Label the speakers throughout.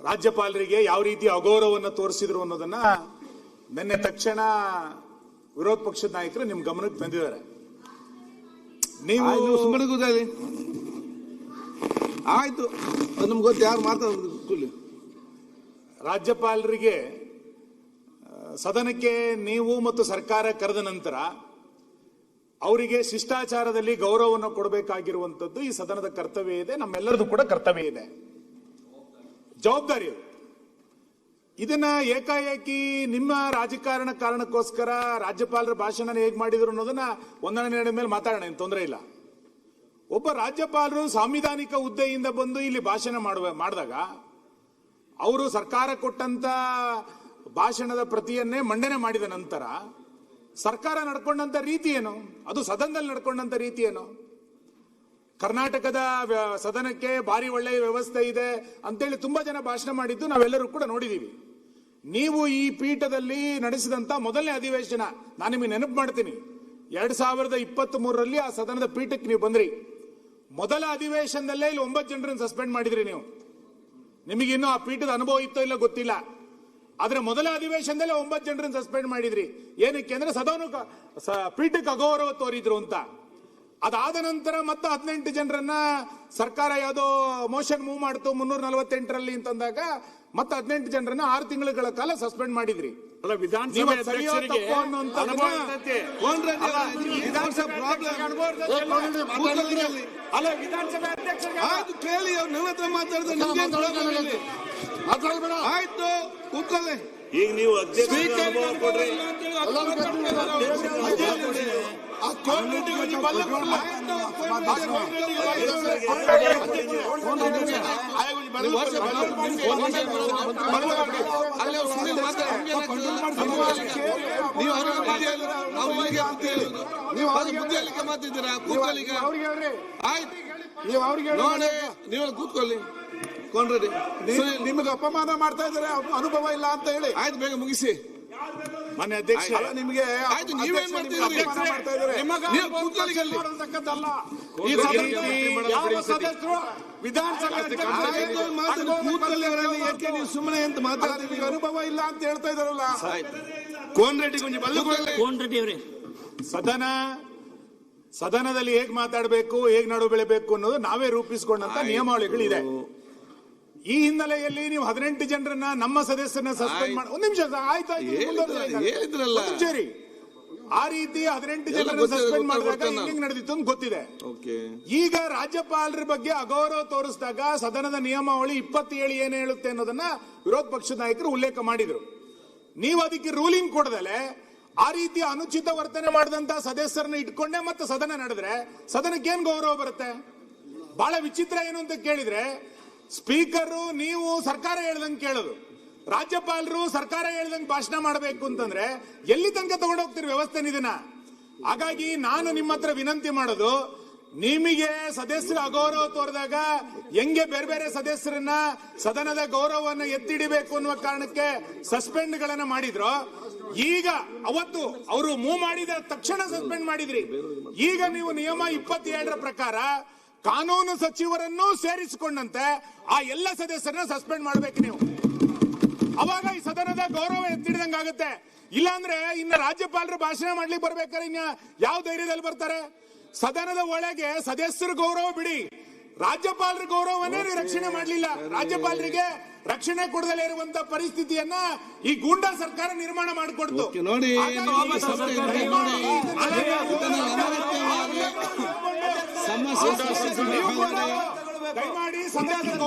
Speaker 1: ರಾಜ್ಯಪಾಲರಿಗೆ ಯಾವ ರೀತಿ ಅಗೌರವವನ್ನು ತೋರಿಸಿದ್ರು ಅನ್ನೋದನ್ನ ನಿನ್ನೆ ತಕ್ಷಣ ವಿರೋಧ ಪಕ್ಷದ ನಾಯಕರು ನಿಮ್ ಗಮನಕ್ಕೆ ತಂದಿದ್ದಾರೆ. ನೀವು
Speaker 2: ಸುಮ್ಮನೆ ಕೂತಾಲಿ ಆಯ್ತು, ನಮ್ಗೆ ಗೊತ್ತು ಯಾರು ಮಾತಾಡೋದು.
Speaker 1: ರಾಜ್ಯಪಾಲರಿಗೆ ಸದನಕ್ಕೆ ನೀವು ಮತ್ತು ಸರ್ಕಾರ ಕರೆದ ನಂತರ ಅವರಿಗೆ ಶಿಷ್ಟಾಚಾರದಲ್ಲಿ ಗೌರವವನ್ನು ಕೊಡಬೇಕಾಗಿರುವಂತದ್ದು ಈ ಸದನದ ಕರ್ತವ್ಯ ಇದೆ, ನಮ್ಮೆಲ್ಲರದು ಕೂಡ ಕರ್ತವ್ಯ ಇದೆ, ಜವಾಬ್ದಾರಿ. ಇದನ್ನ ಏಕಾಏಕಿ ನಿಮ್ಮ ರಾಜಕಾರಣ ಕಾರಣಕ್ಕೋಸ್ಕರ ರಾಜ್ಯಪಾಲರ ಭಾಷಣ ಹೇಗ್ ಮಾಡಿದ್ರು ಅನ್ನೋದನ್ನ ಒಂದನೇ ನಿರ್ಣಯದ ಮೇಲೆ ಮಾತಾಡೋಣ, ಏನು ತೊಂದರೆ ಇಲ್ಲ. ಒಬ್ಬ ರಾಜ್ಯಪಾಲರು ಸಾಂವಿಧಾನಿಕ ಹುದ್ದೆಯಿಂದ ಬಂದು ಇಲ್ಲಿ ಭಾಷಣ ಮಾಡಿದಾಗ ಅವರು ಸರ್ಕಾರ ಕೊಟ್ಟಂತ ಭಾಷಣದ ಪ್ರತಿಯನ್ನೇ ಮಂಡನೆ ಮಾಡಿದ ನಂತರ ಸರ್ಕಾರ ನಡ್ಕೊಂಡಂತ ರೀತಿ ಏನು, ಅದು ಸದನದಲ್ಲಿ ನಡ್ಕೊಂಡಂತ ರೀತಿ ಏನು? ಕರ್ನಾಟಕದ ಸದನಕ್ಕೆ ಭಾರಿ ಒಳ್ಳೆಯ ವ್ಯವಸ್ಥೆ ಇದೆ ಅಂತೇಳಿ ತುಂಬಾ ಜನ ಭಾಷಣ ಮಾಡಿದ್ದು ನಾವೆಲ್ಲರೂ ಕೂಡ ನೋಡಿದೀವಿ. ನೀವು ಈ ಪೀಠದಲ್ಲಿ ನಡೆಸಿದಂತ ಮೊದಲನೇ ಅಧಿವೇಶನ ನಾನು ನಿಮಗೆ ನೆನಪು ಮಾಡ್ತೀನಿ, 2023ರಲ್ಲಿ ಆ ಸದನದ ಪೀಠಕ್ಕೆ ನೀವು ಬಂದ್ರಿ. ಮೊದಲ ಅಧಿವೇಶನದಲ್ಲೇ ಇಲ್ಲಿ 9 ಜನರನ್ನು ಸಸ್ಪೆಂಡ್ ಮಾಡಿದ್ರಿ ನೀವು. ನಿಮಗಿನ್ನೂ ಆ ಪೀಠದ ಅನುಭವ ಇತ್ತೋ ಇಲ್ಲ ಗೊತ್ತಿಲ್ಲ, ಆದ್ರೆ ಮೊದಲ ಅಧಿವೇಶನದಲ್ಲೇ 9 ಜನರನ್ನು ಸಸ್ಪೆಂಡ್ ಮಾಡಿದ್ರಿ. ಏನಕ್ಕೆ ಅಂದ್ರೆ ಪೀಠಕ್ಕೆ ಅಗೌರವ ತೋರಿದ್ರು ಅಂತ. ಅದಾದ ನಂತರ ಮತ್ತೆ 18 ಜನರನ್ನ ಸರ್ಕಾರ ಯಾವುದೋ ಮೋಷನ್ ಮೂವ್ ಮಾಡ್ತು 348ರಲ್ಲಿ ಅಂತಂದಾಗ ಮತ್ತೆ 18 ಜನರನ್ನ 6 ತಿಂಗಳ ಕಾಲ ಸಸ್ಪೆಂಡ್ ಮಾಡಿದ್ರಿ.
Speaker 3: ಅಲ್ಲ, ವಿಧಾನಸಭೆ ಅಧ್ಯಕ್ಷರಿಗೆ
Speaker 2: ಕೇಳಿ ಅವ್ರು ನನ್ನ ಹತ್ರ ಮಾತಾಡಿದ್ರೆ ಆಯ್ತು ಕೂತ್ಕೊಳ್ಳಿ.
Speaker 3: ಈಗ ನೀವು ಅಧ್ಯಕ್ಷ ಕೊಡ್ರಿ.
Speaker 2: ನೀವು ಬುದ್ಧಿಯಲ್ಲಿಕ್ಕೆ ಮಾತಿದ್ದೀರಾ? ಕೂತ್ಕೊಳ್ಳಿ. ಆಯ್ತು, ನೀವು ಕೂತ್ಕೊಳ್ಳಿ.
Speaker 4: ನಿಮಗೆ ಅಪಮಾನ ಮಾಡ್ತಾ ಇದ್ದಾರೆ, ಅನುಭವ ಇಲ್ಲ ಅಂತ ಹೇಳಿ.
Speaker 2: ಆಯ್ತು, ಬೇಗ ಮುಗಿಸಿ.
Speaker 1: ಮಾನ್ಯ ಅಧ್ಯಕ್ಷ,
Speaker 4: ನಿಮಗೆ
Speaker 2: ಆಯ್ತು, ನೀವೇನ್ ಮಾಡ್ತಿದ್ದೀರಿ?
Speaker 4: ನೀವು ಸುಮ್ಮನೆ ಅಂತ ಮಾತಾಡ್ತೀವಿ, ಅನುಭವ ಇಲ್ಲ ಅಂತ ಹೇಳ್ತಾ ಇದಾರಲ್ಲ.
Speaker 2: ಕೋನ್ ರೆಡ್ಡಿ ಕೊಂಚ
Speaker 1: ಸದನದಲ್ಲಿ ಹೇಗ್ ಮಾತಾಡಬೇಕು, ಹೇಗ್ ನಡು ಬೆಳೆಬೇಕು ಅನ್ನೋದು ನಾವೇ ರೂಪಿಸಿಕೊಂಡಂತ ನಿಯಮಾವಳಿಗಳಿದೆ. ಈ ಹಿನ್ನೆಲೆಯಲ್ಲಿ ನೀವು 18 ಜನರನ್ನ ನಮ್ಮ ಸದಸ್ಯರನ್ನ ಸಸ್ಪೆಂಡ್ ಮಾಡಿ ಒಂದ್ ನಿಮಿಷ ಸರಿ, ಆ ರೀತಿ 18 ಜನರನ್ನ ಸಸ್ಪೆಂಡ್ ಮಾಡಿದಾಗ ಹಿಂಗ್ ನಡೆದಿತ್ತು ಅಂತ ಗೊತ್ತಿದೆ. ಈಗ ರಾಜ್ಯಪಾಲರ ಬಗ್ಗೆ ಅಗೌರವ ತೋರಿಸಿದಾಗ ಸದನದ ನಿಯಮಾವಳಿ 27 ಏನ್ ಹೇಳುತ್ತೆ ಅನ್ನೋದನ್ನ ವಿರೋಧ ಪಕ್ಷದ ನಾಯಕರು ಉಲ್ಲೇಖ ಮಾಡಿದ್ರು. ನೀವು ಅದಕ್ಕೆ ರೂಲಿಂಗ್ ಕೊಡದಲೆ ಆ ರೀತಿ ಅನುಚಿತ ವರ್ತನೆ ಮಾಡಿದಂತ ಸದಸ್ಯರನ್ನ ಇಟ್ಕೊಂಡೆ ಮತ್ತೆ ಸದನ ನಡೆದ್ರೆ ಸದನಕ್ಕೆ ಏನ್ ಗೌರವ ಬರುತ್ತೆ? ಬಹಳ ವಿಚಿತ್ರ ಏನು ಅಂತ ಕೇಳಿದ್ರೆ, ಸ್ಪೀಕರು ನೀವು ಸರ್ಕಾರ ಹೇಳ್ದಂಗೆ ಕೇಳೋದು, ರಾಜ್ಯಪಾಲರು ಸರ್ಕಾರ ಹೇಳ್ದಂಗೆ ಭಾಷಣ ಮಾಡಬೇಕು ಅಂತಂದ್ರೆ ಎಲ್ಲಿ ತನಕ ತಗೊಂಡೋಗ್ತೀರಿ ವ್ಯವಸ್ಥೆ ಇದನ್ನ? ಹಾಗಾಗಿ ನಾನು ನಿಮ್ಮ ಹತ್ರ ವಿನಂತಿ ಮಾಡೋದು, ನಿಮಗೆ ಸದಸ್ಯರ ಅಗೌರವ ತೋರಿದಾಗ ಹೆಂಗೆ ಬೇರೆ ಬೇರೆ ಸದಸ್ಯರನ್ನ ಸದನದ ಗೌರವವನ್ನು ಎತ್ತಿಡಿಬೇಕು ಅನ್ನುವ ಕಾರಣಕ್ಕೆ ಸಸ್ಪೆಂಡ್ ಗಳನ್ನ ಮಾಡಿದ್ರು, ಈಗ ಅವತ್ತು ಅವರು ಮೂವ್ ಮಾಡಿದ ತಕ್ಷಣ ಸಸ್ಪೆಂಡ್ ಮಾಡಿದ್ರಿ. ಈಗ ನೀವು ನಿಯಮ 27ರ ಪ್ರಕಾರ ಕಾನೂನು ಸಚಿವರನ್ನು ಸೇರಿಸಿಕೊಂಡಂತೆ ಆ ಎಲ್ಲ ಸದಸ್ಯರನ್ನ ಸಸ್ಪೆಂಡ್ ಮಾಡ್ಬೇಕು ನೀವು. ಅವಾಗ ಈ ಸದನದ ಗೌರವ ಎತ್ತಿಡಿದಂಗಾಗುತ್ತೆ. ಇಲ್ಲಾಂದ್ರೆ ಇನ್ನ ರಾಜ್ಯಪಾಲರು ಭಾಷಣ ಮಾಡ್ಲಿಕ್ಕೆ ಬರ್ಬೇಕಾದ್ರೆ ಇನ್ನ ಯಾವ ಧೈರ್ಯದಲ್ಲಿ ಬರ್ತಾರೆ? ಸದನದ ಒಳಗೆ ಸದಸ್ಯರ ಗೌರವ ಬಿಡಿ, ರಾಜ್ಯಪಾಲರ ಗೌರವವನ್ನೇ ರಕ್ಷಣೆ ಮಾಡಲಿಲ್ಲ. ರಾಜ್ಯಪಾಲರಿಗೆ ರಕ್ಷಣೆ ಕೊಡದಲ್ಲೇ ಇರುವಂತ ಪರಿಸ್ಥಿತಿಯನ್ನ ಈ ಗೂಂಡಾ ಸರ್ಕಾರ ನಿರ್ಮಾಣ ಮಾಡಿಕೊಡ್ತು.
Speaker 2: ನೋಡಿ,
Speaker 1: ದಯಮಾಡಿ ಸದನದ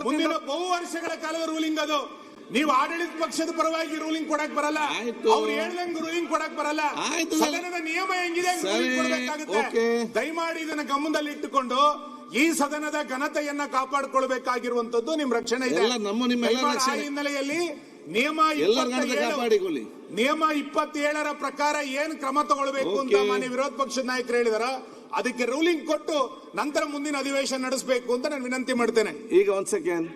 Speaker 1: ಮುಂದಿನ ಬಹು ವರ್ಷಗಳ ಕಾಲದ ರೂಲಿಂಗ್ ಅದು. ನೀವು ಆಡಳಿತ ಪಕ್ಷದ ಪರವಾಗಿ ರೂಲಿಂಗ್ ಕೊಡಕ್ ಬರಲ್ಲ, ಅವ್ರು ಹೇಳ್ದಂಗೆ ರೂಲಿಂಗ್ ಕೊಡಕ್ ಬರಲ್ಲ. ಸದನದ ನಿಯಮ ಹೆಂಗಿದೆ ಕೊಡಬೇಕಾಗುತ್ತೆ. ದಯಮಾಡಿ ಇದನ್ನ ಗಮನದಲ್ಲಿ ಇಟ್ಟುಕೊಂಡು ಈ ಸದನದ ಘನತೆಯನ್ನ ಕಾಪಾಡಿಕೊಳ್ಬೇಕಾಗಿರುವಂತದ್ದು ನಿಮ್ ರಕ್ಷಣೆ ಇದೆ. ಹಿನ್ನೆಲೆಯಲ್ಲಿ ನಿಯಮ 27ರ ಪ್ರಕಾರ ಏನ್ ಕ್ರಮ ತಗೊಳ್ಬೇಕು ಅಂತ ಮಾನ್ಯ ವಿರೋಧ ಪಕ್ಷದ ನಾಯಕರು ಹೇಳಿದಾರ, ಅದಕ್ಕೆ ರೂಲಿಂಗ್ ಕೊಟ್ಟು ನಂತರ ಮುಂದಿನ ಅಧಿವೇಶನ ನಡೆಸಬೇಕು ಅಂತ ನಾನು ವಿನಂತಿ ಮಾಡ್ತೇನೆ.
Speaker 2: ಈಗ ಒಂದ್ ಸೆಕೆಂಡ್.